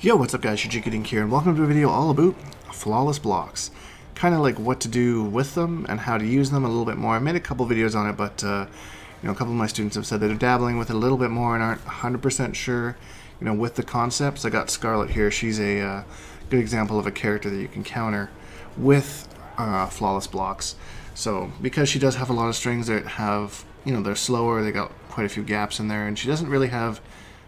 Yo, what's up guys, Shujinkydink here, and welcome to a video all about flawless blocks. Kind of like what to do with them and how to use them a little bit more. I made a couple videos on it, but a couple of my students have said that they're dabbling with it a little bit more and aren't 100% sure, with the concepts. I got Scarlet here. She's a good example of a character that you can counter with flawless blocks. So because she does have a lot of strings that have, they're slower, they got quite a few gaps in there, and she doesn't really have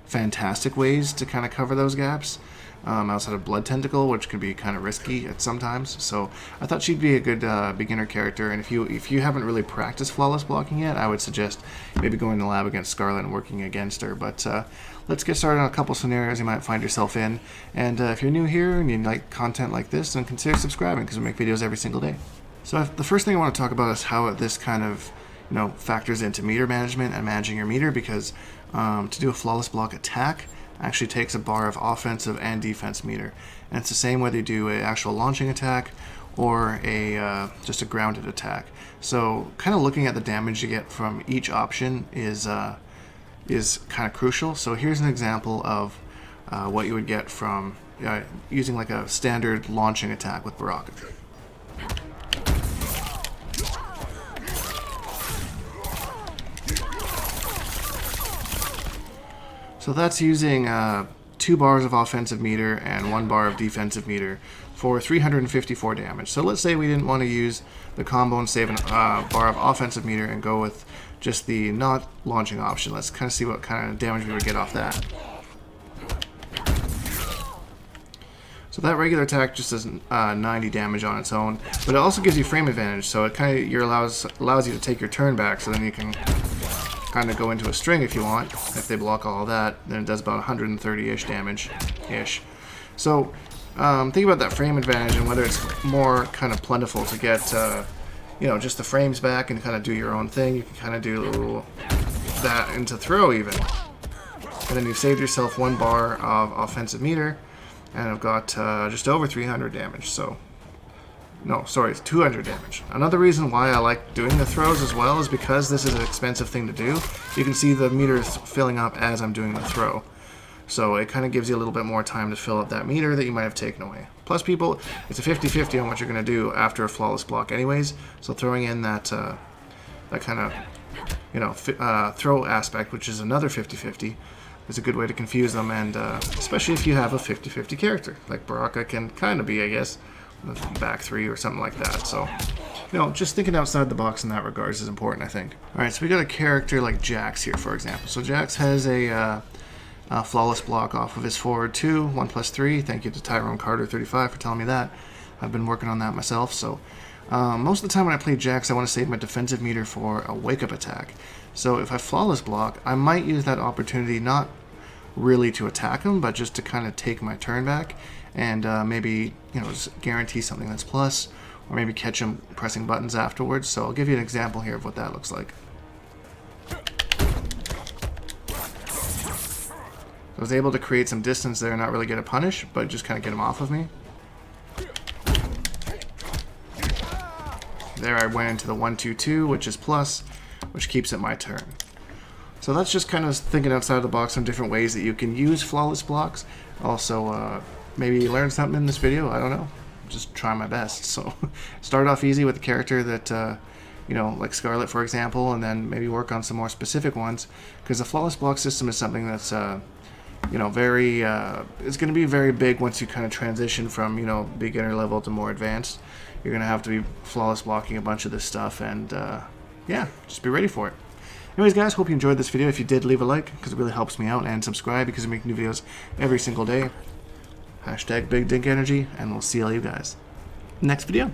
fantastic ways to kind of cover those gaps outside of Blood Tentacle, which can be kind of risky at sometimes. So I thought she'd be a good beginner character, and if you haven't really practiced flawless blocking yet, I would suggest maybe going to the lab against Scarlet and working against her. But let's get started on a couple scenarios you might find yourself in, and if you're new here and you like content like this, then consider subscribing because we make videos every single day. So the first thing I want to talk about is how this kind of factors into meter management and managing your meter, because to do a flawless block attack actually takes a bar of offensive and defense meter, and it's the same whether you do an actual launching attack or just a grounded attack. So kind of looking at the damage you get from each option is kind of crucial. So here's an example of what you would get from using like a standard launching attack with Baraka. So that's using 2 bars of offensive meter and 1 bar of defensive meter for 354 damage. So let's say we didn't want to use the combo and save a bar of offensive meter and go with just the not launching option. Let's kind of see what kind of damage we would get off that. So that regular attack just does 90 damage on its own, but it also gives you frame advantage. So it kind of allows you to take your turn back, so then you can kind of go into a string if you want. If they block all of that, then it does about 130-ish damage-ish. So think about that frame advantage and whether it's more kind of plentiful to get, just the frames back and kind of do your own thing. You can kind of do that into throw even. And then you've saved yourself 1 bar of offensive meter, and I've got just over 300 damage. So no, sorry, it's 200 damage. Another reason why I like doing the throws as well is because this is an expensive thing to do. You can see the meter is filling up as I'm doing the throw. So it kind of gives you a little bit more time to fill up that meter that you might have taken away. Plus people, it's a 50-50 on what you're going to do after a flawless block anyways. So throwing in that kind of, throw aspect, which is another 50-50, is a good way to confuse them. And especially if you have a 50-50 character, like Baraka can kind of be, I guess, back 3 or something like that. So just thinking outside the box in that regards is important, I think. Alright, so we got a character like Jax here, for example. So Jax has a flawless block off of his forward 2, 1+3. Thank you to Tyrone Carter 35 for telling me that. I've been working on that myself. So most of the time when I play Jax, I want to save my defensive meter for a wake-up attack. So if I flawless block, I might use that opportunity not really to attack him, but just to kind of take my turn back and maybe just guarantee something that's plus, or maybe catch him pressing buttons afterwards. So I'll give you an example here of what that looks like. I was able to create some distance there, not really get a punish, but just kind of get him off of me. There I went into the 1-2-2, which is plus, which keeps it my turn. So that's just kind of thinking outside the box, some different ways that you can use flawless blocks. Also, maybe you learned something in this video, I don't know. Just try my best. So start off easy with a character that, like Scarlet, for example, and then maybe work on some more specific ones, because the flawless block system is something that's, very, it's going to be very big once you kind of transition from, beginner level to more advanced. You're going to have to be flawless blocking a bunch of this stuff, and, yeah, just be ready for it. Anyways, guys, hope you enjoyed this video. If you did, leave a like, because it really helps me out, and subscribe, because we make new videos every single day. #BigDinkEnergy, and we'll see all you guys next video.